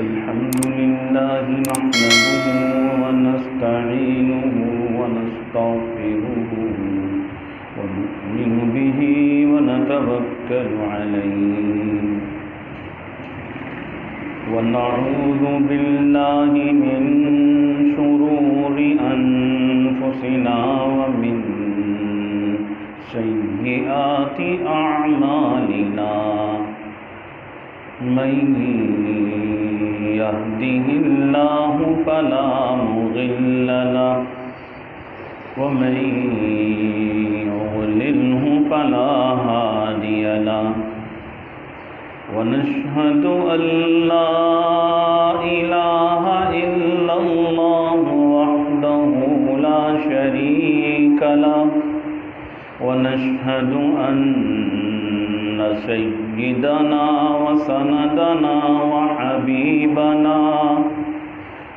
الحمد لله نحمده ونستعينه ونستغفره ونؤمن به ونتوكل عليه ونعوذ بالله من شرور أنفسنا ومن سيئات أعمالنا من يهده الله فلا مضل له ومن يضلله فلا هادي له ونشهد أن لا إله إلا الله وحده لا شريك له ونشهد أن سيدنا وسندنا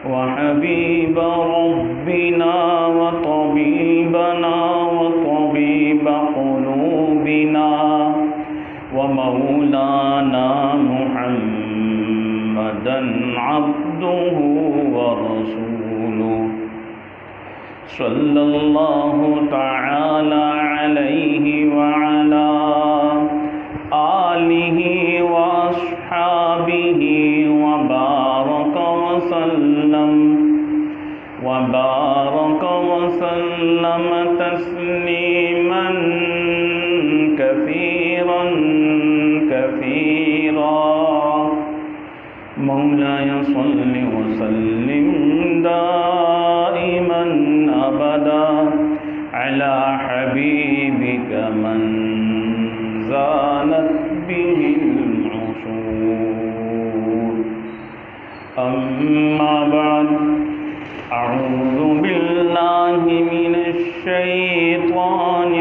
وحبيب ربنا وطبيبنا وطبيب قلوبنا ومولانا محمدا عبده ورسوله صلى الله تعالى عليه وعلى آله وأصحابه وبارك وسلم تسليما كثيرا مولاي صل وسلم دائما أبدا على حبيبك من زالت به العصور أما بعد أعوذ بالله من الشيطان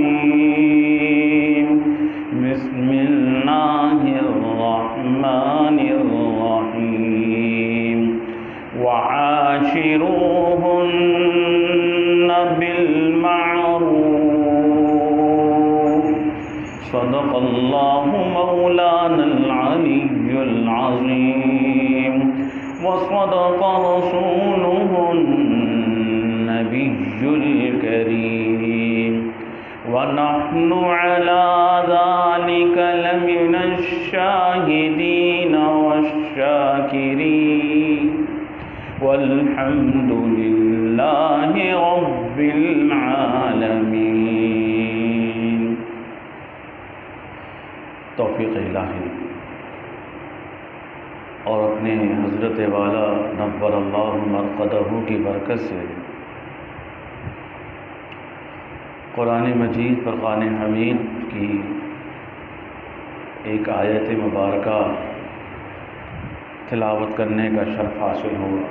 الرجيم بسم الله الرحمن الرحيم وعاشروهن بالمعروف صدق الله مولانا العلي العظيم وصدق رسوله النبي الكريم ونحن على ذلك لمن الشاهدين والشاكرين والحمد لله رب العالمين. توفیق الہی اور اپنے حضرت والا نور اللہ مرقدہ کی برکت سے قرآن مجید فرقان حمید کی ایک آیت مبارکہ تلاوت کرنے کا شرف حاصل ہوا.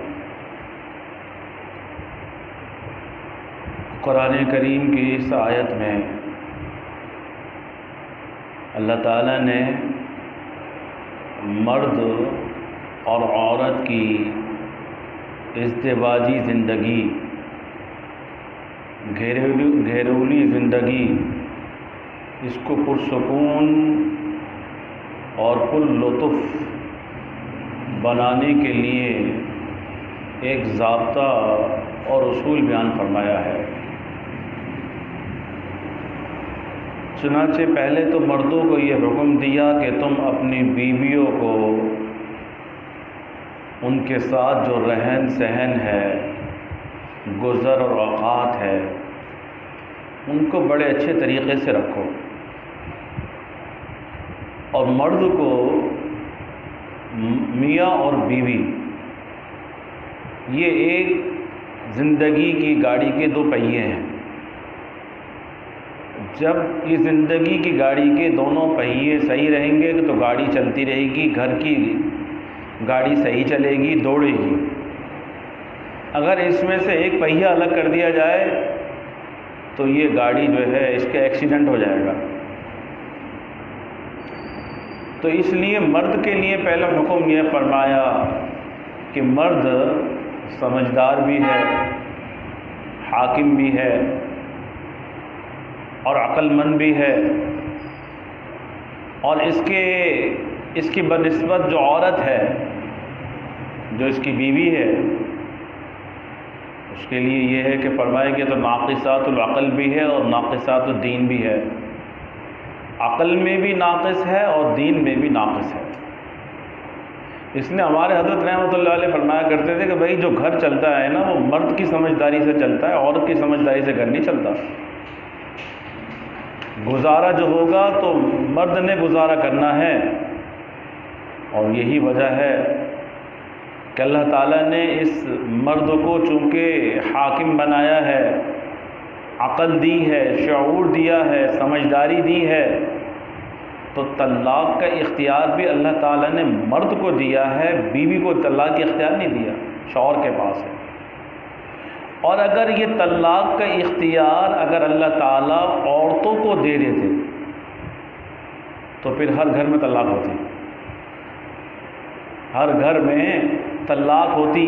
قرآن کریم کی اس آیت میں اللہ تعالیٰ نے مرد اور عورت کی ازدواجی زندگی، گھریلو زندگی، اس کو پرسکون اور پر لطف بنانے کے لیے ایک ضابطہ اور اصول بیان فرمایا ہے. چنانچہ پہلے تو مردوں کو یہ حکم دیا کہ تم اپنی بیویوں کو ان کے ساتھ جو رہن سہن ہے، گزر اور اوقات ہے، ان کو بڑے اچھے طریقے سے رکھو. اور مرد کو میاں اور بیوی یہ ایک زندگی کی گاڑی کے دو پہیے ہیں. جب یہ زندگی کی گاڑی کے دونوں پہیے صحیح رہیں گے تو گاڑی چلتی رہے گی، گھر کی گاڑی صحیح چلے گی، دوڑے گی. اگر اس میں سے ایک پہیہ الگ کر دیا جائے تو یہ گاڑی جو ہے اس کا ایکسیڈنٹ ہو جائے گا. تو اس لیے مرد کے لیے پہلا حکم یہ فرمایا کہ مرد سمجھدار بھی ہے، حاکم بھی ہے اور عقل مند بھی ہے، اور اس کے اس کی بنسبت جو عورت ہے، جو اس کی بیوی ہے، اس کے لیے یہ ہے کہ فرمائے کہ تو ناقصات العقل بھی ہے اور ناقصات الدین بھی ہے، عقل میں بھی ناقص ہے اور دین میں بھی ناقص ہے۔ اس نے ہمارے حضرت رحمۃ اللہ علیہ فرمایا کرتے تھے کہ بھائی جو گھر چلتا ہے نا وہ مرد کی سمجھداری سے چلتا ہے، عورت کی سمجھداری سے گھر نہیں چلتا۔ گزارا جو ہوگا تو مرد نے گزارا کرنا ہے، اور یہی وجہ ہے کہ اللہ تعالیٰ نے اس مرد کو چونکہ حاکم بنایا ہے، عقل دی ہے، شعور دیا ہے، سمجھداری دی ہے، تو طلاق کا اختیار بھی اللہ تعالیٰ نے مرد کو دیا ہے، بیوی کو طلاق کا اختیار نہیں دیا، شوہر کے پاس ہے۔ اور اگر یہ طلاق کا اختیار اگر اللہ تعالیٰ عورتوں کو دے دیتے تو پھر ہر گھر میں طلاق ہوتی، ہر گھر میں طلاق ہوتی۔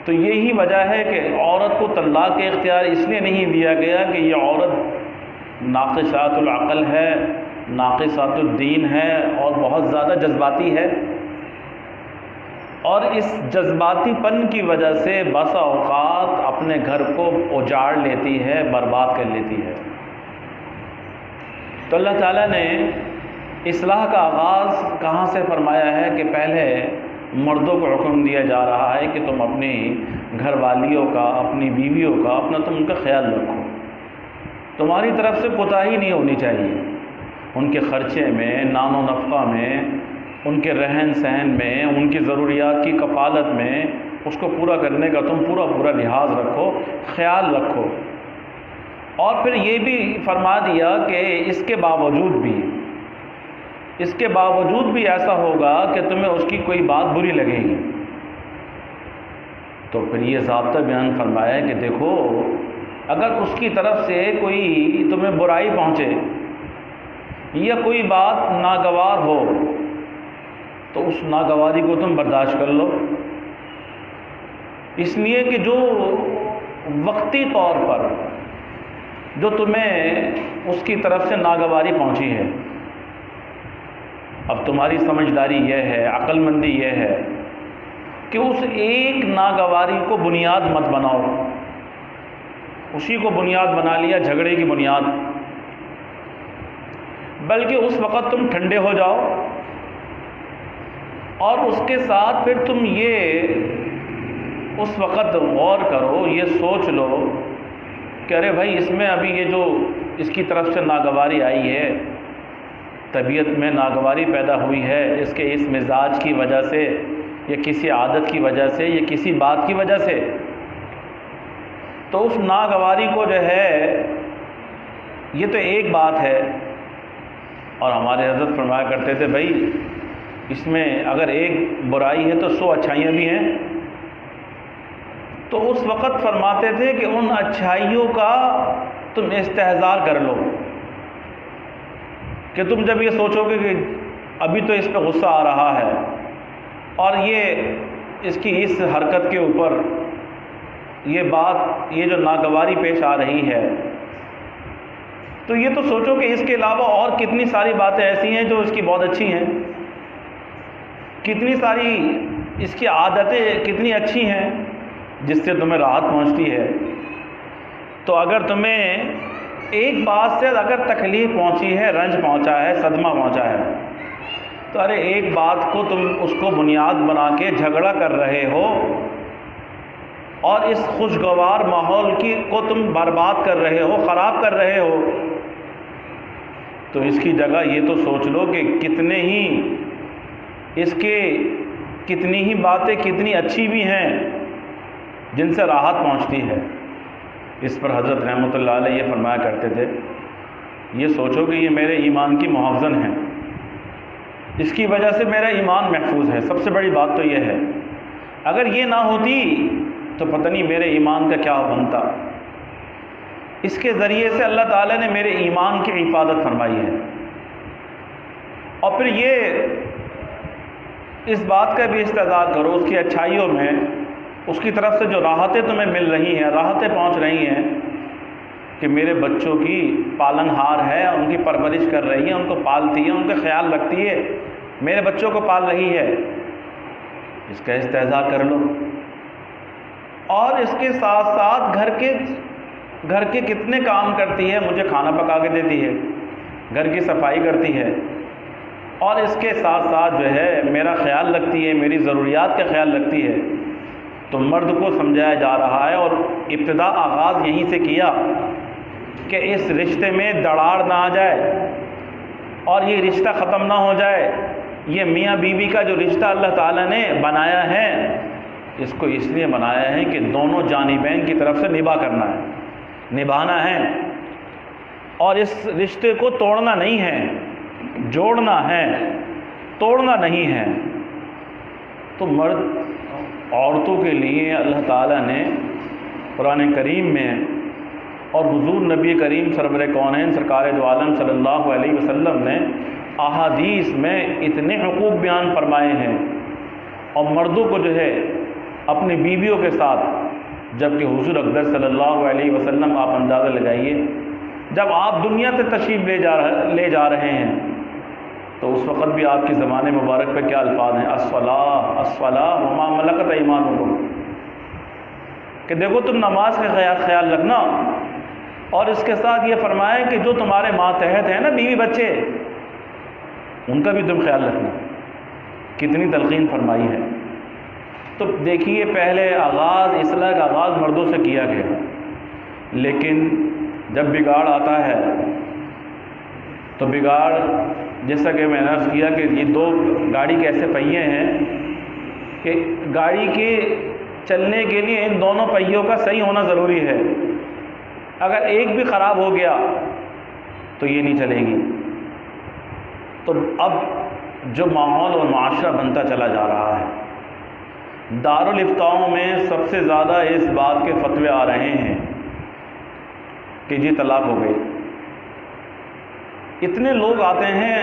تو یہی وجہ ہے کہ عورت کو طلاق کا اختیار اس لیے نہیں دیا گیا کہ یہ عورت ناقصات العقل ہے، ناقصات الدین ہے اور بہت زیادہ جذباتی ہے، اور اس جذباتی پن کی وجہ سے بسا اوقات اپنے گھر کو اجاڑ لیتی ہے، برباد کر لیتی ہے۔ تو اللہ تعالیٰ نے اصلاح کا آغاز کہاں سے فرمایا ہے کہ پہلے مردوں کو حکم دیا جا رہا ہے کہ تم اپنی گھر والیوں کا، اپنی بیویوں کا، تم ان کا خیال رکھو، تمہاری طرف سے کوتاہی نہیں ہونی چاہیے، ان کے خرچے میں، نان و نفقہ میں، ان کے رہن سہن میں، ان کی ضروریات کی کفالت میں، اس کو پورا کرنے کا تم پورا لحاظ رکھو، خیال رکھو۔ اور پھر یہ بھی فرما دیا کہ اس کے باوجود بھی ایسا ہوگا کہ تمہیں اس کی کوئی بات بری لگے گی، تو پھر یہ ضابطہ بیان فرمایا ہے کہ دیکھو اگر اس کی طرف سے کوئی تمہیں برائی پہنچے یا کوئی بات ناگوار ہو تو اس ناگواری کو تم برداشت کر لو، اس لیے کہ جو وقتی طور پر جو تمہیں اس کی طرف سے ناگواری پہنچی ہے، اب تمہاری سمجھداری یہ ہے، عقل مندی یہ ہے کہ اس ایک ناگواری کو بنیاد مت بناؤ، اسی کو بنیاد بنا لیا جھگڑے کی بنیاد، بلکہ اس وقت تم ٹھنڈے ہو جاؤ اور اس کے ساتھ پھر تم یہ اس وقت غور کرو، یہ سوچ لو کہ ارے بھائی اس میں ابھی یہ جو اس کی طرف سے ناگواری آئی ہے، طبیعت میں ناگواری پیدا ہوئی ہے، اس کے اس مزاج کی وجہ سے یا کسی عادت کی وجہ سے یا کسی بات کی وجہ سے، تو اس ناگواری کو جو ہے یہ تو ایک بات ہے، اور ہمارے حضرت فرمایا کرتے تھے بھائی اس میں اگر ایک برائی ہے تو 100 اچھائیاں بھی ہیں، تو اس وقت فرماتے تھے کہ ان اچھائیوں کا تم استحضار کر لو، کہ تم جب یہ سوچو گے کہ ابھی تو اس پہ غصہ آ رہا ہے اور یہ اس کی اس حرکت کے اوپر یہ بات، یہ جو ناگواری پیش آ رہی ہے، تو یہ تو سوچو کہ اس کے علاوہ اور کتنی ساری باتیں ایسی ہیں جو اس کی بہت اچھی ہیں، کتنی ساری اس کی عادتیں کتنی اچھی ہیں جس سے تمہیں راحت پہنچتی ہے۔ تو اگر تمہیں ایک بات سے اگر تکلیف پہنچی ہے، رنج پہنچا ہے، صدمہ پہنچا ہے، تو ارے ایک بات کو تم اس کو بنیاد بنا کے جھگڑا کر رہے ہو اور اس خوشگوار ماحول کو تم برباد کر رہے ہو، خراب کر رہے ہو، تو اس کی جگہ یہ تو سوچ لو کہ کتنی ہی باتیں کتنی اچھی بھی ہیں جن سے راحت پہنچتی ہے۔ اس پر حضرت رحمۃ اللہ علیہ یہ فرمایا کرتے تھے، یہ سوچو کہ یہ میرے ایمان کی محافظن ہے، اس کی وجہ سے میرا ایمان محفوظ ہے، سب سے بڑی بات تو یہ ہے، اگر یہ نہ ہوتی تو پتہ نہیں میرے ایمان کا کیا بنتا۔ اس کے ذریعے سے اللہ تعالیٰ نے میرے ایمان کی حفاظت فرمائی ہے۔ اور پھر یہ اس بات کا بھی استحضار کرو اس کی اچھائیوں میں، اس کی طرف سے جو راحتیں تمہیں مل رہی ہیں، راحتیں پہنچ رہی ہیں، کہ میرے بچوں کی پالن ہار ہے، ان کی پرورش کر رہی ہے، ان کو پالتی ہے، ان کا خیال رکھتی ہے، میرے بچوں کو پال رہی ہے، اس کا استحضاء کر لو۔ اور اس کے ساتھ ساتھ گھر کے کتنے کام کرتی ہے، مجھے کھانا پکا کے دیتی ہے، گھر کی صفائی کرتی ہے، اور اس کے ساتھ ساتھ جو ہے میرا خیال رکھتی ہے، میری ضروریات کا خیال رکھتی ہے، تو مرد کو سمجھایا جا رہا ہے، اور ابتدا آغاز یہیں سے کیا کہ اس رشتے میں دراڑ نہ آ جائے اور یہ رشتہ ختم نہ ہو جائے۔ یہ میاں بیوی کا جو رشتہ اللہ تعالیٰ نے بنایا ہے، اس کو اس لیے بنایا ہے کہ دونوں جانبین کی طرف سے نبھانا ہے، اور اس رشتے کو توڑنا نہیں ہے، جوڑنا ہے، توڑنا نہیں ہے۔ تو مرد عورتوں کے لیے اللہ تعالیٰ نے قرآن کریم میں اور حضور نبی کریم سرور کونین سرکار دو عالم صلی اللہ علیہ وسلم نے احادیث میں اتنے حقوق بیان فرمائے ہیں، اور مردوں کو جو ہے اپنی بیویوں کے ساتھ، جبکہ حضور اقدس صلی اللہ علیہ وسلم، آپ اندازہ لگائیے جب آپ دنیا سے تشریف لے جا رہے ہیں تو اس وقت بھی آپ کی زبان مبارک پہ کیا الفاظ ہیں؟ الصلاۃ الصلاۃ وما ملکت ایمانکم، کہ دیکھو تم نماز کا خیال رکھنا، اور اس کے ساتھ یہ فرمایا کہ جو تمہارے ماتحت ہیں نا بیوی بچے، ان کا بھی تم خیال رکھنا۔ کتنی تلقین فرمائی ہے۔ تو دیکھیے پہلے اصلاح کا آغاز مردوں سے کیا گیا، لیکن جب بگاڑ آتا ہے تو بگاڑ، جیسا کہ میں نے عرض کیا کہ یہ دو گاڑی کے ایسے پہیے ہیں کہ گاڑی کے چلنے کے لیے ان دونوں پہیوں کا صحیح ہونا ضروری ہے، اگر ایک بھی خراب ہو گیا تو یہ نہیں چلے گی۔ تو اب جو ماحول اور معاشرہ بنتا چلا جا رہا ہے، دارالافتاؤں میں سب سے زیادہ اس بات کے فتوے آ رہے ہیں کہ جی طلاق ہو گئی۔ اتنے لوگ آتے ہیں،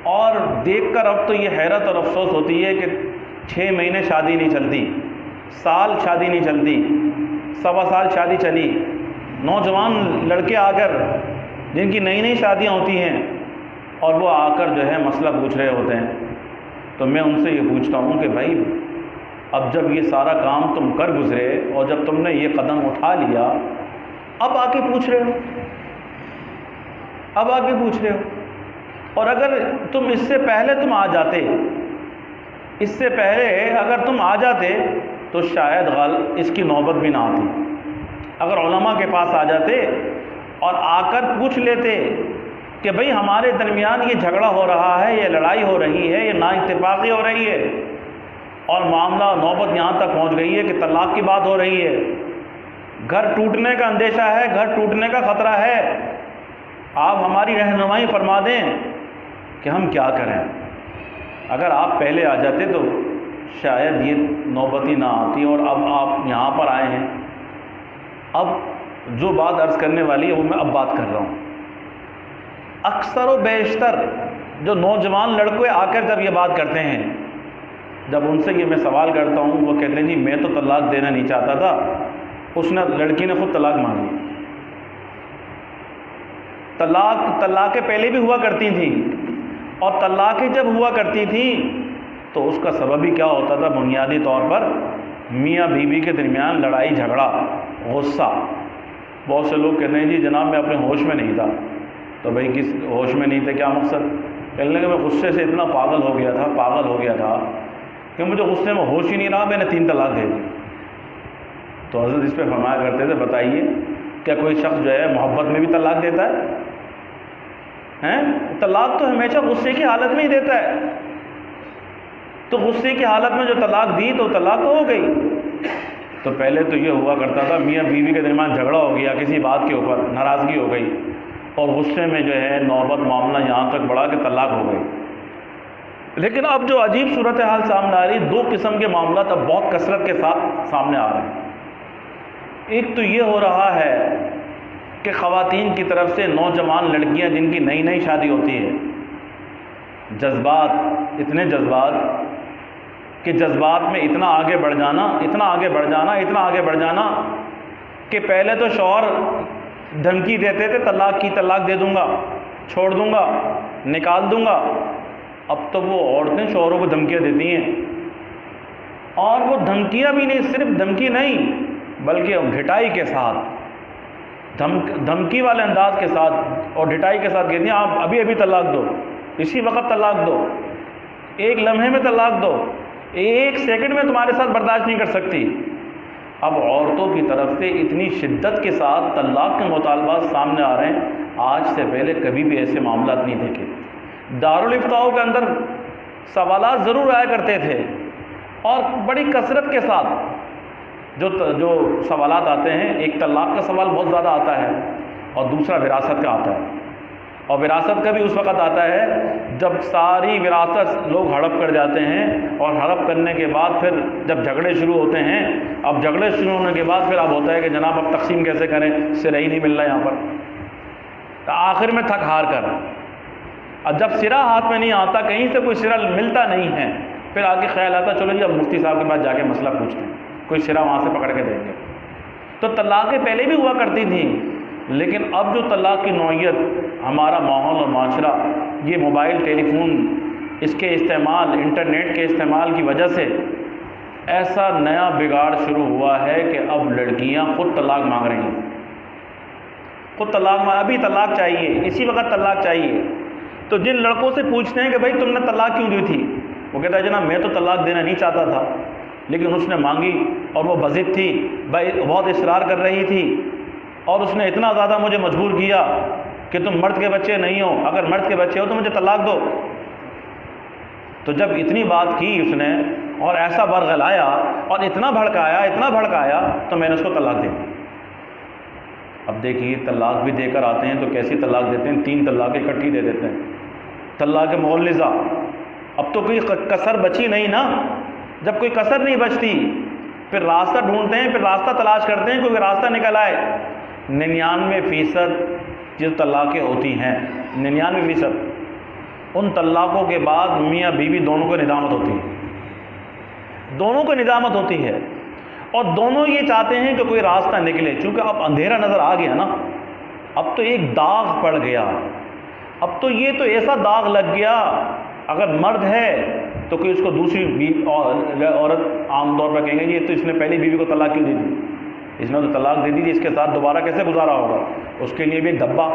اور دیکھ کر اب تو یہ حیرت اور افسوس ہوتی ہے کہ 6 مہینے شادی نہیں چلتی، سال شادی نہیں چلتی، 1.25 سال شادی چلی، نوجوان لڑکے آ کر جن کی نئی شادیاں ہوتی ہیں، اور وہ آ کر جو ہے مسئلہ پوچھ رہے ہوتے ہیں، تو میں ان سے یہ پوچھتا ہوں کہ بھائی اب جب یہ سارا کام تم کر گزرے اور جب تم نے یہ قدم اٹھا لیا، اب آ کے پوچھ رہے ہو، اور اگر تم اس سے پہلے تم آ جاتے، اس سے پہلے اگر تم آ جاتے تو شاید اس کی نوبت بھی نہ آتی۔ اگر علماء کے پاس آ جاتے اور آ کر پوچھ لیتے کہ بھئی ہمارے درمیان یہ جھگڑا ہو رہا ہے، یہ لڑائی ہو رہی ہے، یہ نا اتفاقی ہو رہی ہے، اور معاملہ نوبت یہاں تک پہنچ گئی ہے کہ طلاق کی بات ہو رہی ہے، گھر ٹوٹنے کا اندیشہ ہے، گھر ٹوٹنے کا خطرہ ہے، آپ ہماری رہنمائی فرما دیں کہ ہم کیا کریں۔ اگر آپ پہلے آ جاتے تو شاید یہ نوبت ہی نہ آتی، اور اب آپ یہاں پر آئے ہیں۔ اب جو بات عرض کرنے والی ہے وہ میں اب بات کر رہا ہوں۔ اکثر و بیشتر جو نوجوان لڑکے آ کر جب یہ بات کرتے ہیں، جب ان سے یہ میں سوال کرتا ہوں، وہ کہتے ہیں جی میں تو طلاق دینا نہیں چاہتا تھا، لڑکی نے خود طلاق مانگی۔ طلاقیں پہلے بھی ہوا کرتی تھیں، اور طلاقیں جب ہوا کرتی تھیں تو اس کا سبب ہی کیا ہوتا تھا؟ بنیادی طور پر میاں بیوی کے درمیان لڑائی جھگڑا، غصہ۔ بہت سے لوگ کہتے ہیں جی جناب میں اپنے ہوش میں نہیں تھا، تو بھئی کس ہوش میں نہیں تھے، کیا مقصد؟ کہنے لگے میں غصے سے اتنا پاگل ہو گیا تھا کہ مجھے غصے میں ہوش ہی نہیں رہا، میں نے 3 طلاق دے دی۔ تو حضرت اس پہ فرمایا کرتے تھے بتائیے کیا کوئی شخص جو ہے محبت میں بھی طلاق دیتا ہے؟ طلاق تو ہمیشہ غصے کی حالت میں ہی دیتا ہے، تو غصے کی حالت میں جو طلاق دی تو طلاق تو ہو گئی۔ تو پہلے تو یہ ہوا کرتا تھا میاں بیوی کے درمیان جھگڑا ہو گیا، کسی بات کے اوپر ناراضگی ہو گئی، اور غصے میں جو ہے نوبت معاملہ یہاں تک بڑھا کہ طلاق ہو گئی۔ لیکن اب جو عجیب صورتحال سامنے آ رہی، 2 قسم کے معاملات اب بہت کثرت کے ساتھ سامنے آ رہے ہیں۔ ایک تو یہ ہو رہا ہے کہ خواتین کی طرف سے نوجوان لڑکیاں جن کی نئی شادی ہوتی ہے، اتنے جذبات کہ جذبات میں اتنا آگے بڑھ جانا کہ پہلے تو شوہر دھمکی دیتے تھے طلاق کی، طلاق دے دوں گا، چھوڑ دوں گا، نکال دوں گا، اب تو وہ عورتیں شوہروں کو دھمکیاں دیتی ہیں، اور وہ دھمکیاں بھی نہیں، صرف دھمکی نہیں بلکہ ڈھٹائی کے ساتھ، دھمکی والے انداز کے ساتھ اور ڈھٹائی کے ساتھ کہتی ہیں آپ ابھی ابھی طلاق دو، اسی وقت طلاق دو، ایک لمحے میں طلاق دو، ایک سیکنڈ میں تمہارے ساتھ برداشت نہیں کر سکتی۔ اب عورتوں کی طرف سے اتنی شدت کے ساتھ طلاق کے مطالبات سامنے آ رہے ہیں، آج سے پہلے کبھی بھی ایسے معاملات نہیں دیکھے۔ دارالفتاؤں کے اندر سوالات ضرور آیا کرتے تھے، اور بڑی کثرت کے ساتھ جو سوالات آتے ہیں، ایک طلاق کا سوال بہت زیادہ آتا ہے، اور دوسرا وراثت کا آتا ہے، اور وراثت کا بھی اس وقت آتا ہے جب ساری وراثت لوگ ہڑپ کر جاتے ہیں، اور ہڑپ کرنے کے بعد پھر جب جھگڑے شروع ہوتے ہیں، اب جھگڑے شروع ہونے کے بعد پھر اب ہوتا ہے کہ جناب اب تقسیم کیسے کریں، سرہ ہی نہیں مل رہا یہاں پر، تو آخر میں تھک ہار کر اب جب سرہ ہاتھ میں نہیں آتا، کہیں سے کوئی سرہ ملتا نہیں ہے، پھر آگے خیال آتا چلو جی اب مفتی صاحب کے پاس جا کے مسئلہ پوچھتے ہیں، کوئی سرہ وہاں سے پکڑ کے دیں گے۔ تو طلاقیں پہلے بھی ہوا کرتی تھیں، لیکن اب جو طلاق کی نوعیت، ہمارا ماحول اور معاشرہ، یہ موبائل ٹیلی فون، اس کے استعمال، انٹرنیٹ کے استعمال کی وجہ سے ایسا نیا بگاڑ شروع ہوا ہے کہ اب لڑکیاں خود طلاق مانگ رہی ہیں، خود طلاق مانگ، ابھی طلاق چاہیے، اسی وقت طلاق چاہیے۔ تو جن لڑکوں سے پوچھتے ہیں کہ بھائی تم نے طلاق کیوں دی تھی، وہ کہتا ہے جناب میں تو طلاق دینا نہیں چاہتا تھا، لیکن اس نے مانگی اور وہ بضد تھی، بہت اصرار کر رہی تھی، اور اس نے اتنا زیادہ مجھے مجبور کیا کہ تم مرد کے بچے نہیں ہو، اگر مرد کے بچے ہو تو مجھے طلاق دو۔ تو جب اتنی بات کی اس نے اور ایسا برغلایا اور اتنا بھڑکایا تو میں نے اس کو طلاق دے دی۔ اب دیکھیے طلاق بھی دے کر آتے ہیں تو کیسی طلاق دیتے ہیں، 3 طلاقیں اکٹھی دے دیتے ہیں، طلاق مغلظہ۔ اب تو کوئی کسر بچی نہیں نا، جب کوئی کسر نہیں بچتی پھر راستہ ڈھونڈتے ہیں، پھر راستہ تلاش کرتے ہیں، کوئی راستہ نکل آئے۔ 99% جو طلاقیں ہوتی ہیں، 99% ان طلاقوں کے بعد میاں بیوی دونوں کو ندامت ہوتی ہے، دونوں کو ندامت ہوتی ہے، اور دونوں یہ چاہتے ہیں کہ کوئی راستہ نکلے، چونکہ اب اندھیرا نظر آ گیا نا، اب تو ایک داغ پڑ گیا، اب تو یہ تو ایسا داغ لگ گیا، اگر مرد ہے تو کوئی اس کو دوسری عورت عام طور پر کہیں گے یہ تو اس نے پہلی بیوی کو طلاق کیوں دی تھی، اس نے تو طلاق دے دی تھی، اس کے ساتھ دوبارہ کیسے گزارا ہوگا، اس کے لیے بھی ایک دھبا،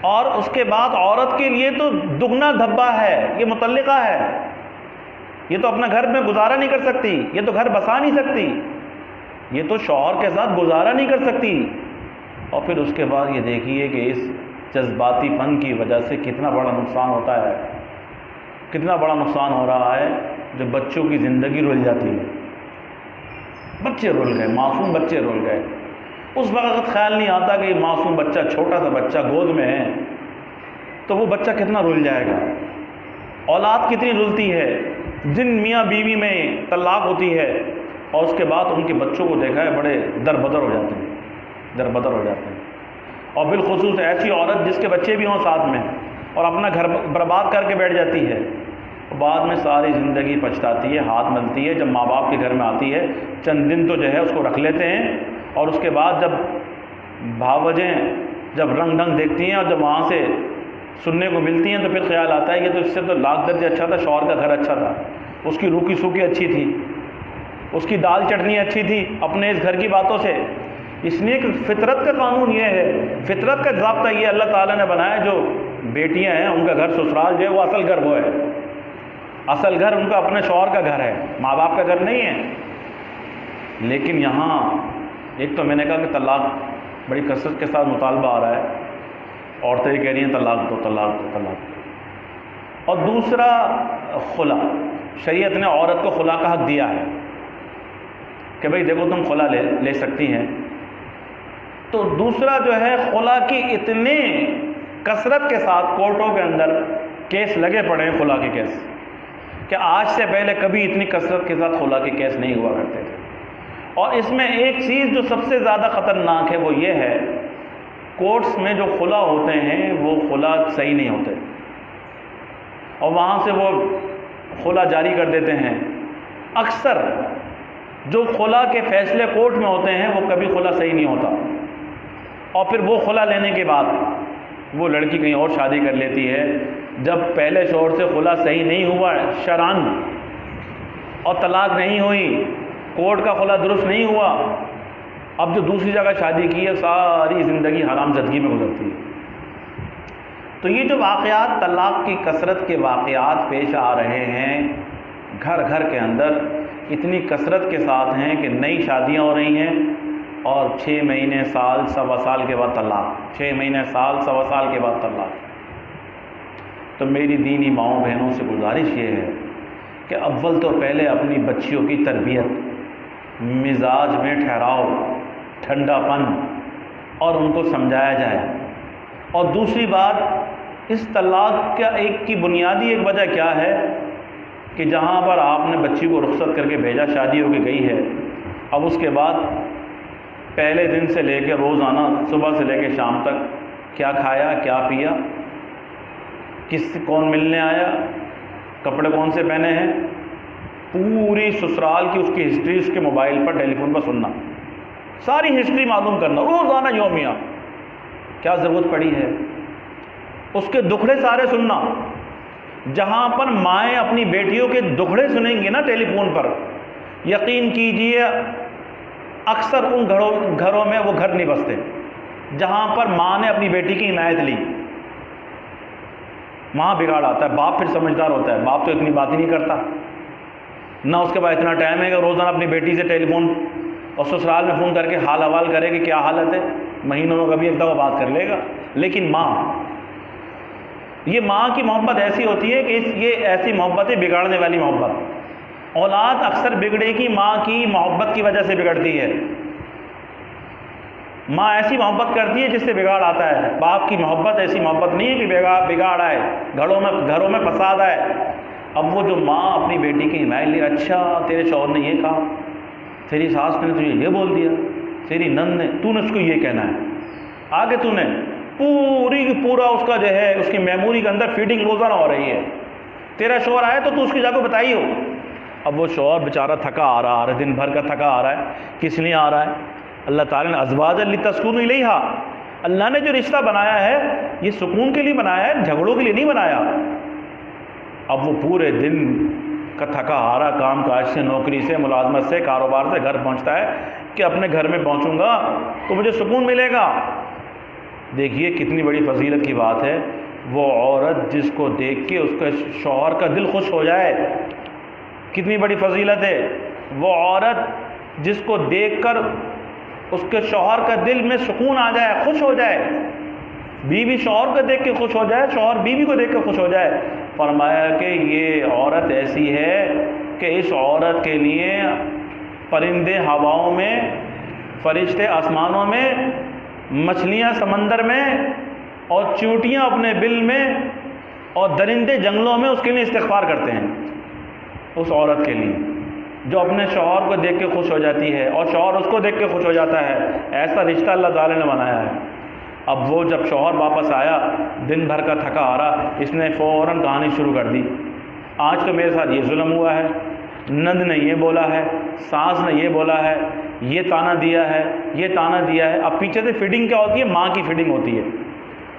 اور اس کے بعد عورت کے لیے تو دگنا دھبا ہے، یہ مطلقہ ہے، یہ تو اپنا گھر میں گزارا نہیں کر سکتی، یہ تو گھر بسا نہیں سکتی، یہ تو شوہر کے ساتھ گزارا نہیں کر سکتی۔ اور پھر اس کے بعد یہ دیکھیے کہ اس جذباتی پن کی وجہ سے کتنا بڑا نقصان ہوتا ہے، کتنا بڑا نقصان ہو رہا ہے، جو بچوں کی زندگی رول جاتی ہے، بچے رول گئے، معصوم بچے رول گئے، اس وقت خیال نہیں آتا کہ یہ معصوم بچہ، چھوٹا سا بچہ گود میں ہے تو وہ بچہ کتنا رول جائے گا، اولاد کتنی رلتی ہے۔ جن میاں بیوی میں طلاق ہوتی ہے اور اس کے بعد ان کے بچوں کو دیکھا ہے بڑے دربدر ہو جاتے ہیں، اور بالخصوص ایسی عورت جس کے بچے بھی ہوں ساتھ میں اور اپنا گھر برباد کر کے بیٹھ جاتی ہے، بعد میں ساری زندگی پچھتاتی ہے، ہاتھ ملتی ہے، جب ماں باپ کے گھر میں آتی ہے چند دن تو جو ہے اس کو رکھ لیتے ہیں، اور اس کے بعد جب بھاوجیں جب رنگ ڈھنگ دیکھتی ہیں اور جب وہاں سے سننے کو ملتی ہیں تو پھر خیال آتا ہے کہ تو اس سے تو لاکھ درجے اچھا تھا، شوہر کا گھر اچھا تھا، اس کی روکی سوکی اچھی تھی، اس کی دال چٹنی اچھی تھی، اپنے اس گھر کی باتوں سے۔ اس لیے کہ فطرت کا قانون یہ ہے، فطرت کا ضابطہ یہ اللہ تعالیٰ نے بنایا، جو بیٹیاں ہیں ان کا گھر سسرال جو ہے وہ اصل گھر وہ ہے، اصل گھر ان کا اپنے شوہر کا گھر ہے، ماں باپ کا گھر نہیں ہے۔ لیکن یہاں ایک تو میں نے کہا کہ طلاق بڑی کثرت کے ساتھ مطالبہ آ رہا ہے، عورتیں یہ کہہ رہی ہیں طلاق دو طلاق دو طلاق دو، اور دوسرا خلا، شریعت نے عورت کو خلا کا حق دیا ہے کہ بھئی دیکھو تم خلا لے سکتی ہیں۔ تو دوسرا جو ہے خلا کی اتنے کثرت کے ساتھ کورٹوں کے اندر کیس لگے پڑے ہیں، خلا کے کیس، کہ آج سے پہلے کبھی اتنی کثرت کے ساتھ خلا کے کیس نہیں ہوا کرتے تھے۔ اور اس میں ایک چیز جو سب سے زیادہ خطرناک ہے وہ یہ ہے، کورٹس میں جو خلا ہوتے ہیں وہ خلا صحیح نہیں ہوتے، اور وہاں سے وہ خلا جاری کر دیتے ہیں۔ اکثر جو خلا کے فیصلے کورٹ میں ہوتے ہیں وہ کبھی خلا صحیح نہیں ہوتا، اور پھر وہ خلا لینے کے بعد وہ لڑکی کہیں اور شادی کر لیتی ہے. جب پہلے شوہر سے خلا صحیح نہیں ہوا شرعاً اور طلاق نہیں ہوئی, کورٹ کا خلا درست نہیں ہوا, اب جو دوسری جگہ شادی کی ہے ساری زندگی حرام زدگی میں گزرتی ہے. تو یہ جو واقعات طلاق کی کثرت کے واقعات پیش آ رہے ہیں گھر گھر کے اندر, اتنی کثرت کے ساتھ ہیں کہ نئی شادیاں ہو رہی ہیں اور 6 مہینے سال سوا سال کے بعد طلاق, 6 مہینے سال سوا سال کے بعد طلاق. تو میری دینی ماؤں بہنوں سے گزارش یہ ہے کہ اول تو پہلے اپنی بچیوں کی تربیت, مزاج میں ٹھہراؤ, ٹھنڈا پن, اور ان کو سمجھایا جائے. اور دوسری بات, اس طلاق کا ایک کی بنیادی ایک وجہ کیا ہے کہ جہاں پر آپ نے بچی کو رخصت کر کے بھیجا, شادی ہو کے گئی ہے, اب اس کے بعد پہلے دن سے لے کے روزانہ صبح سے لے کے شام تک کیا کھایا, کیا پیا, کون ملنے آیا, کپڑے کون سے پہنے ہیں, پوری سسرال کی اس کی ہسٹری اس کے موبائل پر ٹیلی فون پر سننا, ساری ہسٹری معلوم کرنا روزانہ یومیہ. کیا ضرورت پڑی ہے؟ اس کے دکھڑے سارے سننا. جہاں پر مائیں اپنی بیٹیوں کے دکھڑے سنیں گی نا ٹیلی فون پر, یقین کیجئے اکثر ان گھروں میں وہ گھر نہیں بستے جہاں پر ماں نے اپنی بیٹی کی عنایت لی. ماں بگاڑ آتا ہے, باپ پھر سمجھدار ہوتا ہے, باپ تو اتنی بات ہی نہیں کرتا, نہ اس کے بعد اتنا ٹائم ہے کہ روزانہ اپنی بیٹی سے ٹیلی فون اور سسرال میں فون کر کے حال حوال کرے کہ کیا حالت ہے, مہینوں میں کبھی ایک دفعہ بات کر لے گا. لیکن ماں, یہ ماں کی محبت ایسی ہوتی ہے کہ یہ ایسی محبت ہے بگاڑنے والی محبت. اولاد اکثر بگڑے گی ماں کی محبت کی وجہ سے بگڑتی ہے. ماں ایسی محبت کرتی ہے جس سے بگاڑ آتا ہے. باپ کی محبت ایسی محبت نہیں ہے کہ بگاڑ آئے, گھروں میں فساد آئے. اب وہ جو ماں اپنی بیٹی کی حمایت لی, اچھا تیرے شوہر نے یہ کہا, تیری ساس نے تجھے یہ بول دیا, تیری نند نے, تو نے اس کو یہ کہنا ہے, آگے تو نے پورا اس کا جو ہے اس کی میموری کے اندر فیڈنگ روزانہ ہو رہی ہے. تیرا شوہر آئے تو اس کی جا کو بتائی ہو. اب وہ شوہر بیچارہ تھکا آ رہا ہے, دن بھر کا تھکا آ رہا ہے, کس لیے آ رہا ہے؟ اللہ تعالیٰ نے ازواجا لتسکنوا الیہا, اللہ نے جو رشتہ بنایا ہے یہ سکون کے لیے بنایا ہے, جھگڑوں کے لیے نہیں بنایا. اب وہ پورے دن کا تھکا آ رہا, کام کاج سے, نوکری سے, ملازمت سے, کاروبار سے گھر پہنچتا ہے کہ اپنے گھر میں پہنچوں گا تو مجھے سکون ملے گا. دیکھیے کتنی بڑی فضیلت کی بات ہے, وہ عورت جس کو دیکھ کے اس کے شوہر کا دل خوش ہو جائے, کتنی بڑی فضیلت ہے. وہ عورت جس کو دیکھ کر اس کے شوہر کا دل میں سکون آ جائے, خوش ہو جائے. بیوی شوہر کو دیکھ کے خوش ہو جائے, شوہر بیوی کو دیکھ کے خوش ہو جائے. فرمایا کہ یہ عورت ایسی ہے کہ اس عورت کے لیے پرندے ہواؤں میں, فرشتے آسمانوں میں, مچھلیاں سمندر میں, اور چونٹیاں اپنے بل میں, اور درندے جنگلوں میں اس کے لیے استغفار کرتے ہیں. اس عورت کے لیے جو اپنے شوہر کو دیکھ کے خوش ہو جاتی ہے اور شوہر اس کو دیکھ کے خوش ہو جاتا ہے, ایسا رشتہ اللہ تعالیٰ نے بنایا ہے. اب وہ جب شوہر واپس آیا, دن بھر کا تھکا آ رہا, اس نے فوراً کہانی شروع کر دی, آج تو میرے ساتھ یہ ظلم ہوا ہے, نند نے یہ بولا ہے, ساس نے یہ بولا ہے, یہ تانا دیا ہے, یہ تانا دیا ہے. اب پیچھے سے فیڈنگ کیا ہوتی ہے؟ ماں کی فیڈنگ ہوتی ہے.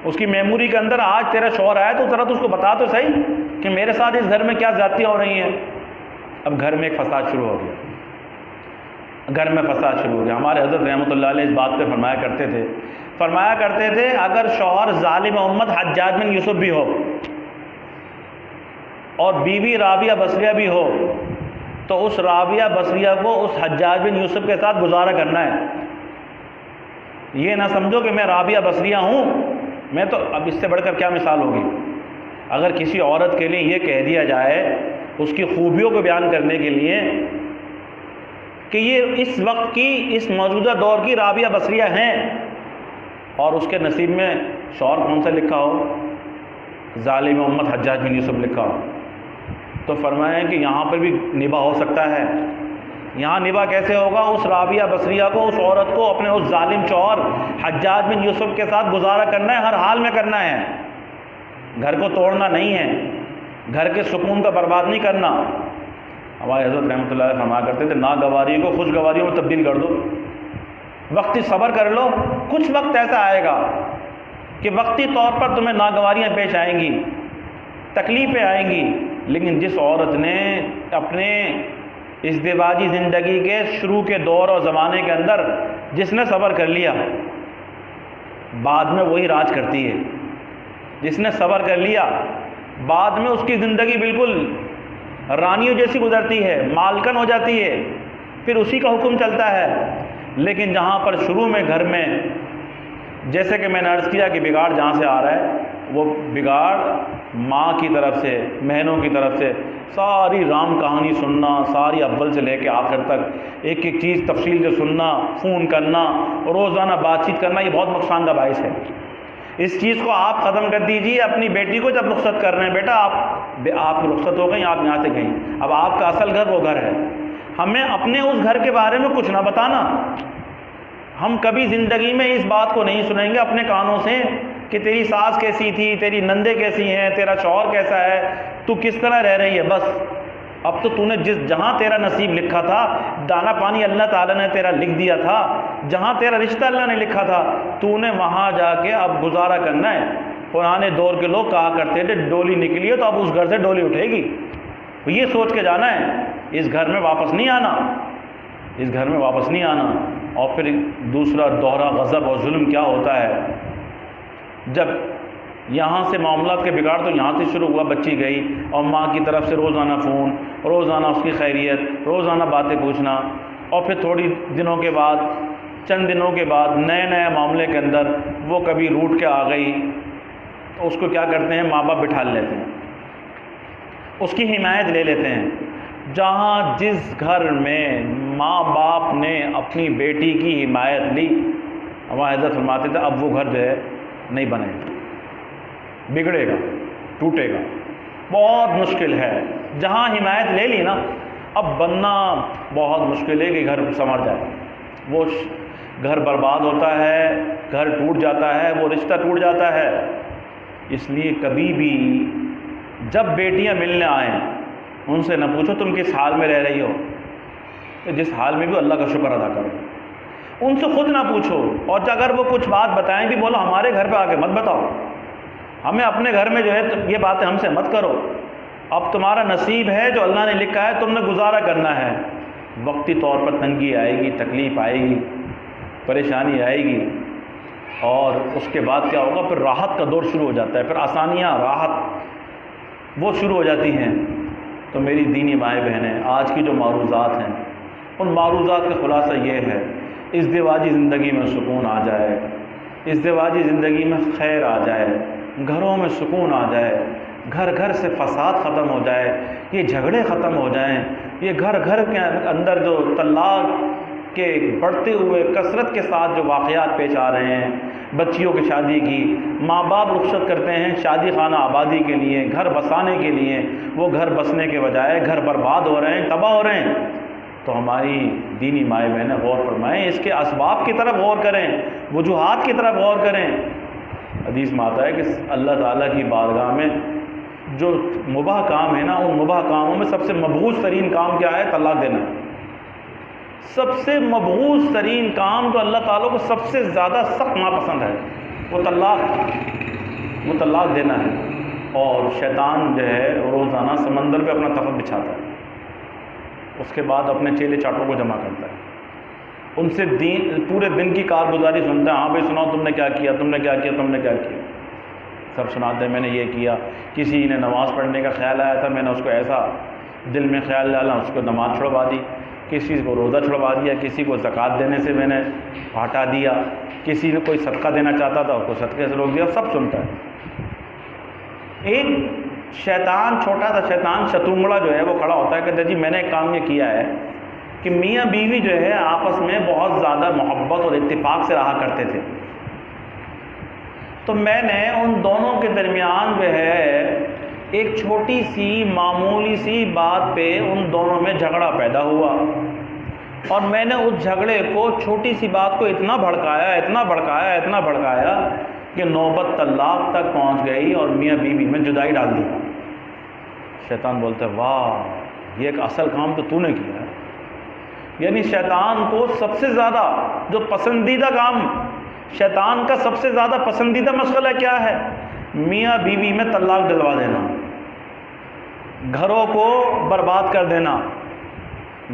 اس کی میموری کے اندر آج تیرا شوہر آیا تو ذرا تو اس کو بتا تو صحیح کہ میرے ساتھ اس گھر میں کیا زیادتیاں ہو رہی ہیں. اب گھر میں ایک فساد شروع ہو گیا, گھر میں فساد شروع ہو گیا. ہمارے حضرت رحمۃ اللہ علیہ اس بات پہ فرمایا کرتے تھے اگر شوہر ظالم امت حجاج بن یوسف بھی ہو اور بیوی رابعہ بصریہ بھی ہو تو اس رابعہ بصریہ کو اس حجاج بن یوسف کے ساتھ گزارا کرنا ہے. یہ نہ سمجھو کہ میں رابعہ بصریہ ہوں, میں تو اب اس سے بڑھ کر کیا مثال ہوگی. اگر کسی عورت کے لیے یہ کہہ دیا جائے اس کی خوبیوں کو بیان کرنے کے لیے کہ یہ اس وقت کی, اس موجودہ دور کی رابعہ بصریہ ہیں, اور اس کے نصیب میں شوہر کون سا لکھا ہو؟ ظالم امت حجاج بن یوسف لکھا ہو, تو فرمائیں کہ یہاں پر بھی نباہ ہو سکتا ہے. یہاں نباہ کیسے ہوگا؟ اس رابعہ بصریہ کو, اس عورت کو اپنے اس ظالم شوہر حجاج بن یوسف کے ساتھ گزارا کرنا ہے, ہر حال میں کرنا ہے. گھر کو توڑنا نہیں ہے, گھر کے سکون کا برباد نہیں کرنا. ہمارے حضرت رحمۃ اللہ علیہ فرمایا کرتے تھے ناگواری کو خوشگواریوں میں تبدیل کر دو. وقتی صبر کر لو، کچھ وقت ایسا آئے گا کہ وقتی طور پر تمہیں ناگواریاں پیش آئیں گی، تکلیفیں آئیں گی، لیکن جس عورت نے اپنے ازدواجی زندگی کے شروع کے دور اور زمانے کے اندر جس نے صبر کر لیا، بعد میں وہی راج کرتی ہے۔ جس نے صبر کر لیا، بعد میں اس کی زندگی بالکل رانیوں جیسی گزرتی ہے، مالکن ہو جاتی ہے، پھر اسی کا حکم چلتا ہے۔ لیکن جہاں پر شروع میں گھر میں، جیسے کہ میں نے عرض کیا کہ بگاڑ جہاں سے آ رہا ہے، وہ بگاڑ ماں کی طرف سے، بہنوں کی طرف سے ساری رام کہانی سننا، ساری اول سے لے کے آخر تک ایک ایک چیز تفصیل سے سننا، فون کرنا، روزانہ بات چیت کرنا، یہ بہت نقصان کا باعث ہے۔ اس چیز کو آپ ختم کر دیجئے۔ اپنی بیٹی کو جب رخصت کر رہے ہیں، بیٹا آپ رخصت ہو گئی، آپ یہاں سے گئیں، اب آپ کا اصل گھر وہ گھر ہے، ہمیں اپنے اس گھر کے بارے میں کچھ نہ بتانا۔ ہم کبھی زندگی میں اس بات کو نہیں سنیں گے اپنے کانوں سے کہ تیری ساس کیسی تھی، تیری نندے کیسی ہیں، تیرا شوہر کیسا ہے، تو کس طرح رہ رہی ہے۔ بس اب تو نے جہاں تیرا نصیب لکھا تھا، دانا پانی اللہ تعالیٰ نے تیرا لکھ دیا تھا، جہاں تیرا رشتہ اللہ نے لکھا تھا، تو نے وہاں جا کے اب گزارا کرنا ہے۔ پرانے دور کے لوگ کہا کرتے تھے ڈولی نکلی ہے تو اب اس گھر سے ڈولی اٹھے گی، یہ سوچ کے جانا ہے، اس گھر میں واپس نہیں آنا، اس گھر میں واپس نہیں آنا۔ اور پھر دوسرا دوہرا غضب اور ظلم کیا ہوتا ہے، جب یہاں سے معاملات کے بگاڑ تو یہاں سے شروع ہوا، بچی گئی اور ماں کی طرف سے روزانہ فون، روزانہ اس کی خیریت، روزانہ باتیں پوچھنا، اور پھر تھوڑی دنوں کے بعد، چند دنوں کے بعد نئے معاملے کے اندر وہ کبھی روٹ کے آ گئی، تو اس کو کیا کرتے ہیں، ماں باپ بٹھا لیتے ہیں، اس کی حمایت لے لیتے ہیں۔ جہاں جس گھر میں ماں باپ نے اپنی بیٹی کی حمایت لی، ہمارے حضرت فرماتے تھے اب وہ گھر جو ہے نہیں بنے گا، بگڑے گا، ٹوٹے گا، بہت مشکل ہے۔ جہاں حمایت لے لی نا، اب بننا بہت مشکل ہے کہ گھر سنور جائے، وہ گھر برباد ہوتا ہے، گھر ٹوٹ جاتا ہے، وہ رشتہ ٹوٹ جاتا ہے۔ اس لیے کبھی بھی جب بیٹیاں ملنے آئیں، ان سے نہ پوچھو تم کس حال میں رہ رہی ہو، جس حال میں بھی اللہ کا شکر ادا کرو، ان سے خود نہ پوچھو، اور اگر وہ کچھ بات بتائیں بھی بولو ہمارے گھر پہ آ کے مت بتاؤ، ہمیں اپنے گھر میں جو ہے یہ باتیں ہم سے مت کرو، اب تمہارا نصیب ہے جو اللہ نے لکھا ہے، تم نے گزارا کرنا ہے۔ وقتی طور پر تنگی آئے گی، تکلیف آئے گی، پریشانی آئے گی، اور اس کے بعد کیا ہوگا، پھر راحت کا دور شروع ہو جاتا ہے، پھر آسانیاں، راحت وہ شروع ہو جاتی ہیں۔ تو میری دینی مائیں بہنیں، آج کی جو معروضات ہیں، ان معروضات کا خلاصہ یہ ہے، ازدواجی زندگی میں سکون آ جائے، ازدواجی زندگی میں خیر آ جائے، گھروں میں سکون آ جائے، گھر گھر سے فساد ختم ہو جائے، یہ جھگڑے ختم ہو جائیں، یہ گھر گھر کے اندر جو طلاق کے بڑھتے ہوئے کثرت کے ساتھ جو واقعات پیش آ رہے ہیں، بچیوں کی شادی کی، ماں باپ رخصت کرتے ہیں شادی خانہ آبادی کے لیے، گھر بسانے کے لیے، وہ گھر بسنے کے بجائے گھر برباد ہو رہے ہیں، تباہ ہو رہے ہیں۔ تو ہماری دینی مائیں بہنیں غور فرمائیں، اس کے اسباب کی طرف غور کریں، وجوہات کی طرف غور کریں۔ حدیث میں آتا ہے کہ اللہ تعالیٰ کی بارگاہ میں جو مباح کام ہے نا، ان مباح کاموں میں سب سے مبغوض ترین کام کیا ہے، طلاق دینا۔ سب سے مبغوض ترین کام جو اللہ تعالیٰ کو سب سے زیادہ سخت ناپسند ہے، وہ طلاق دینا ہے۔ اور شیطان جو ہے روزانہ سمندر پہ اپنا تخت بچھاتا ہے، اس کے بعد اپنے چیلے چاٹوں کو جمع کرتا ہے، ان سے پورے دن کی کارگزاری سنتا ہے، ہاں بھائی سناؤ تم نے کیا کیا، تم نے کیا کیا، تم نے کیا کیا، سب سناتے ہیں میں نے یہ کیا، کسی نے نماز پڑھنے کا خیال آیا تھا، میں نے اس کو ایسا دل میں خیال ڈالا، اس کو نماز چھڑوا دی، کسی کو روزہ چھڑوا دیا، کسی کو زکوٰۃ دینے سے میں نے ہٹا دیا، کسی نے کوئی صدقہ دینا چاہتا تھا اس کو صدقے سے روک دیا، سب سنتا ہے۔ ایک شیطان، چھوٹا سا شیطان شتونگڑا جو ہے وہ کھڑا ہوتا ہے، کہتا ہے جی میں نے ایک کام یہ کیا ہے کہ میاں بیوی جو ہے آپس میں بہت زیادہ محبت اور اتفاق سے رہا کرتے تھے، تو میں نے ان دونوں کے درمیان جو ہے ایک چھوٹی سی معمولی سی بات پہ ان دونوں میں جھگڑا پیدا ہوا، اور میں نے اس جھگڑے کو، چھوٹی سی بات کو اتنا بھڑکایا کہ نوبت طلاق تک پہنچ گئی اور میاں بیوی میں جدائی ڈال دی۔ شیطان بولتا ہے واہ، یہ ایک اصل کام تو نے کیا ہے، یعنی شیطان کو سب سے زیادہ جو پسندیدہ کام، شیطان کا سب سے زیادہ پسندیدہ مشغلہ کیا ہے؟ میاں بیوی میں طلاق ڈلوا دینا، گھروں کو برباد کر دینا،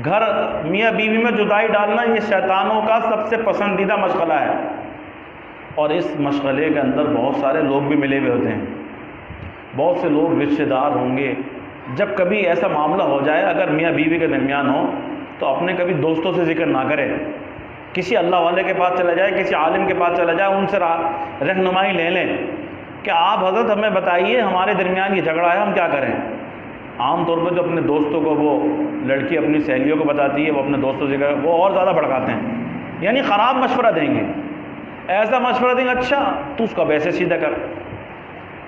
گھر میاں بیوی میں جدائی ڈالنا، یہ شیطانوں کا سب سے پسندیدہ مشغلہ ہے۔ اور اس مشغلے کے اندر بہت سارے لوگ بھی ملے ہوئے ہوتے ہیں، بہت سے لوگ رشتے دار ہوں گے۔ جب کبھی ایسا معاملہ ہو جائے اگر میاں بیوی کے درمیان ہو تو اپنے کبھی دوستوں سے ذکر نہ کرے، کسی اللہ والے کے پاس چلا جائے، کسی عالم کے پاس چلا جائے، ان سے رہنمائی لے لیں کہ آپ حضرت ہمیں بتائیے ہمارے درمیان یہ جھگڑا ہے، ہم کیا کریں۔ عام طور پہ جو اپنے دوستوں کو وہ لڑکی اپنی سہیلیوں کو بتاتی ہے، وہ اپنے دوستوں سے وہ اور زیادہ بھڑکاتے ہیں، یعنی خراب مشورہ دیں گے، ایسا مشورہ دیں گے اچھا تو اس کا ویسے سیدھا کر،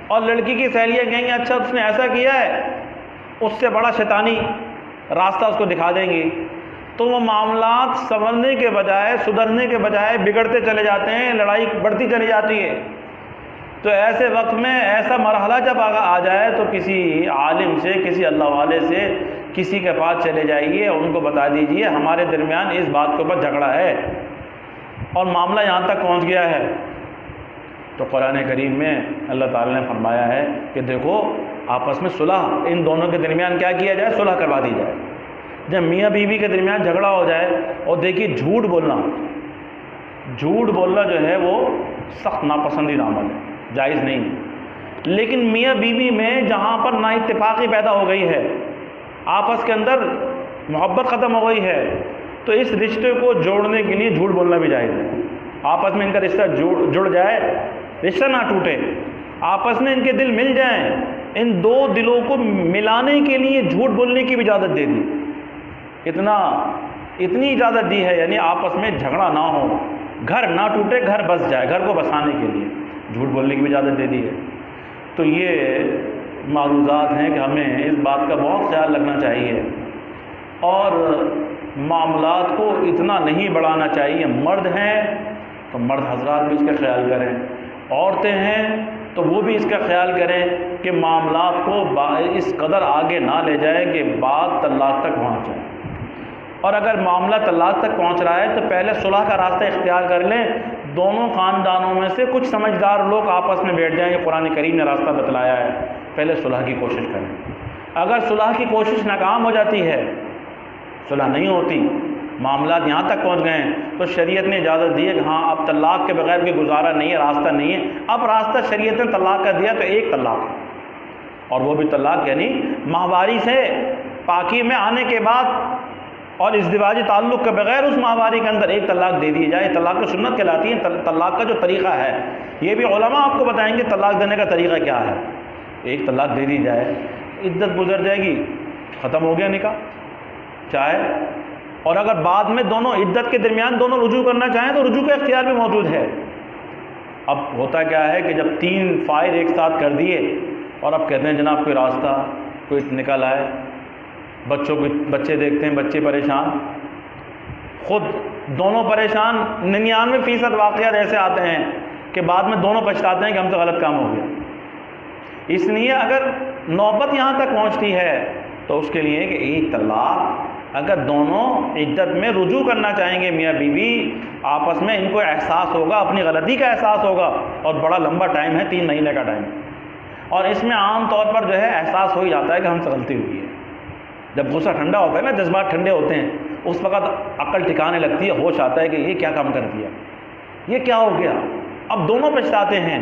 اور لڑکی کی سہیلیاں کہیں گے اچھا اس نے ایسا کیا ہے، اس سے بڑا شیطانی راستہ اس کو دکھا دیں گے۔ تو وہ معاملات سنورنے کے بجائے، سدھرنے کے بجائے بگڑتے چلے جاتے ہیں، لڑائی بڑھتی چلی جاتی ہے۔ تو ایسے وقت میں ایسا مرحلہ جب آ جائے تو کسی عالم سے، کسی اللہ والے سے، کسی کے پاس چلے جائیے، ان کو بتا دیجئے ہمارے درمیان اس بات کے اوپر جھگڑا ہے اور معاملہ یہاں تک پہنچ گیا ہے۔ تو قرآن کریم میں اللہ تعالیٰ نے فرمایا ہے کہ دیکھو آپس میں صلح، ان دونوں کے درمیان کیا کیا جائے، صلح کروا دی جائے۔ جب میاں بیوی کے درمیان جھگڑا ہو جائے، اور دیکھیے جھوٹ بولنا جو ہے وہ سخت ناپسندیدہ عمل ہے، جائز نہیں ہے۔ لیکن میاں بیوی میں جہاں پر نا اتفاقی پیدا ہو گئی ہے، آپس کے اندر محبت ختم ہو گئی ہے، تو اس رشتے کو جوڑنے کے لیے جھوٹ بولنا بھی جائز ہے۔ آپس میں ان کا رشتہ جڑ جائے، رشتہ نہ ٹوٹے، آپس میں ان کے دل مل جائیں، ان دو دلوں کو ملانے کے لیے جھوٹ بولنے کی بھی اجازت دے دی، اتنی اجازت دی ہے، یعنی آپس میں جھگڑا نہ ہو، گھر نہ ٹوٹے، گھر بس جائے، گھر کو بسانے کے لیے جھوٹ بولنے کی بھی اجازت دے دی ہے۔ تو یہ معروضات ہیں کہ ہمیں اس بات کا بہت خیال رکھنا چاہیے، اور معاملات کو اتنا نہیں بڑھانا چاہیے۔ مرد ہیں تو مرد حضرات بھی اس کا خیال کریں، عورتیں ہیں تو وہ بھی اس کا خیال کریں کہ معاملات کو اس قدر آگے نہ لے جائے کہ بات طلاق تک پہنچ جائے، اور اگر معاملہ طلاق تک پہنچ رہا ہے تو پہلے صلح کا راستہ اختیار کر لیں۔ دونوں خاندانوں میں سے کچھ سمجھدار لوگ آپس میں بیٹھ جائیں، یہ قرآن کریم نے راستہ بتلایا ہے، پہلے صلح کی کوشش کریں۔ اگر صلح کی کوشش ناکام ہو جاتی ہے، صلح نہیں ہوتی، معاملات یہاں تک پہنچ گئے ہیں، تو شریعت نے اجازت دی ہے کہ ہاں اب طلاق کے بغیر کوئی گزارا نہیں ہے، راستہ نہیں ہے۔ اب راستہ شریعت نے طلاق کا دیا تو ایک طلاق ہے، اور وہ بھی طلاق یعنی ماہواری سے پاکی میں آنے کے بعد اور ازدواجی تعلق کے بغیر اس ماہواری کے اندر ایک طلاق دے دی جائے۔ طلاق کی سنت کہلاتی ہے۔ طلاق کا جو طریقہ ہے یہ بھی علماء آپ کو بتائیں گے طلاق دینے کا طریقہ کیا ہے۔ ایک طلاق دے دی جائے، عدت گزر جائے گی، ختم ہو گیا نکاح چاہے، اور اگر بعد میں دونوں عدت کے درمیان دونوں رجوع کرنا چاہیں تو رجوع کا اختیار بھی موجود ہے۔ اب ہوتا کیا ہے کہ جب 3 فائل ایک ساتھ کر دیے اور اب کہتے ہیں جناب کوئی راستہ کوئی نکل آئے، بچے دیکھتے ہیں بچے پریشان، خود دونوں پریشان۔ 99% واقعات ایسے آتے ہیں کہ بعد میں دونوں پچھتاتے ہیں کہ ہم سے غلط کام ہو گیا۔ اس لیے اگر نوبت یہاں تک پہنچتی ہے تو اس کے لیے کہ ایک طلاق، اگر دونوں عدت میں رجوع کرنا چاہیں گے میاں بیوی، آپس میں ان کو احساس ہوگا، اپنی غلطی کا احساس ہوگا، اور بڑا لمبا ٹائم ہے، 3 مہینے کا ٹائم، اور اس میں عام طور پر جو ہے احساس ہو ہی جاتا ہے کہ ہم سے غلطی ہوئی ہے۔ جب غصہ ٹھنڈا ہوتا ہے نا، جذبات ٹھنڈے ہوتے ہیں، اس وقت عقل ٹھکانے لگتی ہے، ہوش آتا ہے کہ یہ کیا کام کر دیا، یہ کیا ہو گیا۔ اب دونوں پچھتاتے ہیں،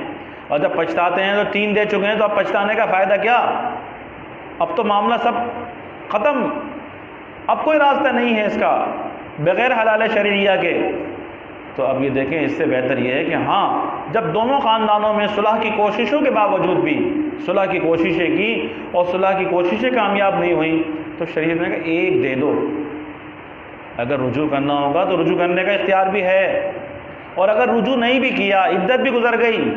اور جب پچھتاتے ہیں تو 3 دے چکے ہیں، تو اب پچھتانے کا فائدہ کیا؟ اب تو معاملہ سب ختم، اب کوئی راستہ نہیں ہے اس کا بغیر حلال شرعیہ کے۔ تو اب یہ دیکھیں، اس سے بہتر یہ ہے کہ ہاں جب دونوں خاندانوں میں صلح کی کوششوں کے باوجود بھی صلح کی کوششیں کی اور صلح کی کوششیں کامیاب نہیں ہوئیں، تو شریعت نے کہا ایک دے دو۔ اگر رجوع کرنا ہوگا تو رجوع کرنے کا اختیار بھی ہے، اور اگر رجوع نہیں بھی کیا، عدت بھی گزر گئی،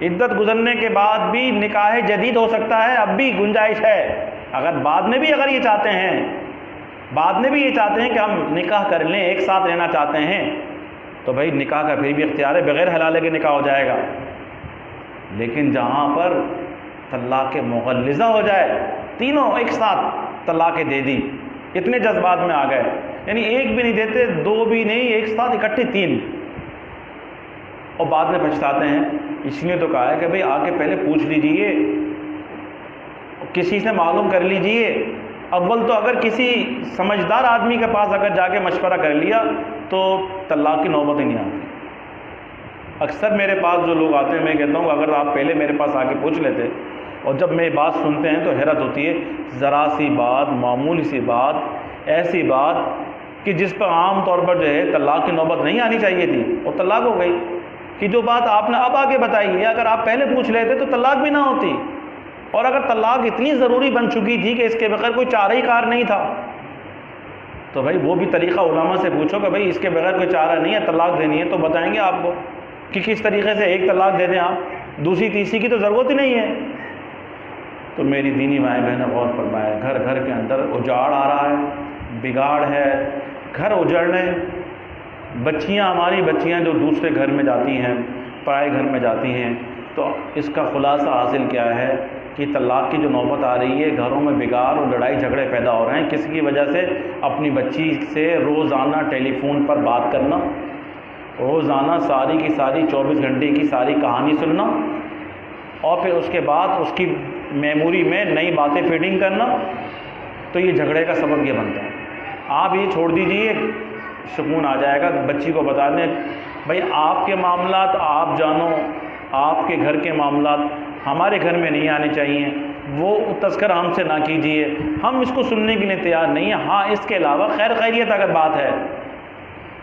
عدت گزرنے کے بعد بھی نکاح جدید ہو سکتا ہے، اب بھی گنجائش ہے۔ اگر بعد میں بھی یہ چاہتے ہیں کہ ہم نکاح کر لیں، ایک ساتھ رہنا چاہتے ہیں، تو بھائی نکاح کا پھر بھی اختیار ہے، بغیر حلالے کے نکاح ہو جائے گا۔ لیکن جہاں پر طلاق مغلظہ ہو جائے، تینوں ایک ساتھ طلاق دے دی، اتنے جذبات میں آ گئے یعنی ایک بھی نہیں دیتے، دو بھی نہیں، ایک ساتھ اکٹھے 3، اور بعد میں پچھتاتے ہیں۔ اس لیے تو کہا ہے کہ بھئی آ کے پہلے پوچھ لیجئے، کسی سے معلوم کر لیجئے۔ اول تو اگر کسی سمجھدار آدمی کے پاس اگر جا کے مشورہ کر لیا تو طلاق کی نوبت ہی نہیں آتی۔ اکثر میرے پاس جو لوگ آتے ہیں، میں کہتا ہوں کہ اگر آپ پہلے میرے پاس آ کے پوچھ لیتے، اور جب میں یہ بات سنتے ہیں تو حیرت ہوتی ہے، ذرا سی بات، معمولی سی بات، ایسی بات کہ جس پر عام طور پر جو ہے طلاق کی نوبت نہیں آنی چاہیے تھی، وہ طلاق ہو گئی، کہ جو بات آپ نے اب آگے بتائی ہے اگر آپ پہلے پوچھ لیتے تو طلاق بھی نہ ہوتی۔ اور اگر طلاق اتنی ضروری بن چکی تھی کہ اس کے بغیر کوئی چارہ ہی کار نہیں تھا، تو بھائی وہ بھی طریقہ علماء سے پوچھو کہ بھائی اس کے بغیر کوئی چارہ نہیں ہے، طلاق دینی ہے، تو بتائیں گے آپ کو کہ کس طریقے سے ایک طلاق دے دیں آپ، دوسری تیسری کی تو ضرورت ہی نہیں ہے۔ تو میری دینی مائیں بہنیں غور فرمائیں، گھر گھر کے اندر اجاڑ آ رہا ہے، بگاڑ ہے، گھر اجڑنے، بچیاں، ہماری بچیاں جو دوسرے گھر میں جاتی ہیں، پرائے گھر میں جاتی ہیں، تو اس کا خلاصہ حاصل کیا ہے کہ طلاق کی جو نوبت آ رہی ہے، گھروں میں بگاڑ اور لڑائی جھگڑے پیدا ہو رہے ہیں۔ کس کی وجہ سے؟ اپنی بچی سے روزانہ ٹیلی فون پر بات کرنا، روزانہ ساری کی ساری 24 گھنٹے کی ساری کہانی سننا، اور پھر اس کے بعد اس کی میموری میں نئی باتیں فیڈنگ کرنا، تو یہ جھگڑے کا سبب یہ بنتا ہے۔ آپ یہ چھوڑ دیجئے، سکون آ جائے گا۔ بچی کو بتا دیں بھائی آپ کے معاملات آپ جانو، آپ کے گھر کے معاملات ہمارے گھر میں نہیں آنے چاہیے، وہ تذکرہ ہم سے نہ کیجئے، ہم اس کو سننے کے لیے تیار نہیں ہیں۔ ہاں اس کے علاوہ خیر خیریت اگر بات ہے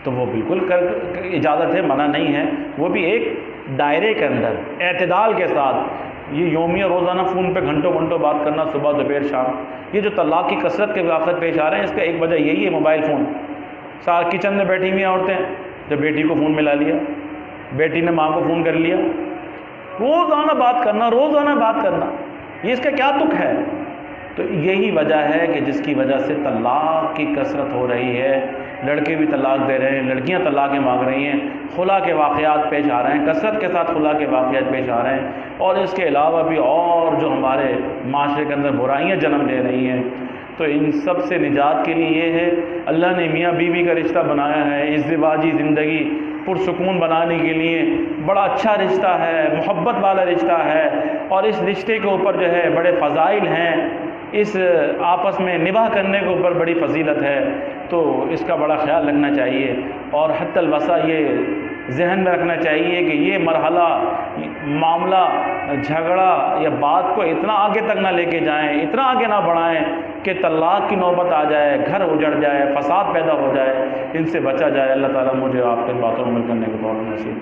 تو وہ بالکل اجازت ہے، منع نہیں ہے، وہ بھی ایک دائرے کے اندر اعتدال کے ساتھ۔ یہ یومیہ روزانہ فون پہ گھنٹوں گھنٹوں بات کرنا، صبح دوپہر شام، یہ جو طلاق کی کثرت کے واقعات پیش آ رہے ہیں، اس کا ایک وجہ یہی ہے موبائل فون۔ سارے کچن میں بیٹھی ہوئی عورتیں، جب بیٹی کو فون ملا لیا، بیٹی نے ماں کو فون کر لیا، روزانہ بات کرنا، روزانہ بات کرنا، یہ اس کا کیا تک ہے؟ تو یہی وجہ ہے کہ جس کی وجہ سے طلاق کی کثرت ہو رہی ہے، لڑکے بھی طلاق دے رہے ہیں، لڑکیاں طلاقیں مانگ رہی ہیں، خلا کے واقعات پیش آ رہے ہیں، کثرت کے ساتھ خلا کے واقعات پیش آ رہے ہیں، اور اس کے علاوہ بھی اور جو ہمارے معاشرے کے اندر برائیاں جنم لے رہی ہیں۔ تو ان سب سے نجات کے لیے یہ ہے، اللہ نے میاں بیوی کا رشتہ بنایا ہے ازدواجی زندگی پرسکون بنانے کے لیے، بڑا اچھا رشتہ ہے، محبت والا رشتہ ہے، اور اس رشتے کے اوپر جو ہے بڑے فضائل ہیں، اس آپس میں نباہ کرنے کے اوپر بڑی فضیلت ہے، تو اس کا بڑا خیال رکھنا چاہیے، اور حتی الوسع یہ ذہن میں رکھنا چاہیے کہ یہ مرحلہ، معاملہ، جھگڑا یا بات کو اتنا آگے تک نہ لے کے جائیں، اتنا آگے نہ بڑھائیں کہ طلاق کی نوبت آ جائے، گھر اجڑ جائے، فساد پیدا ہو جائے۔ ان سے بچا جائے۔ اللہ تعالیٰ مجھے آپ کے باتوں میں عمل کرنے کو توفیق نصیب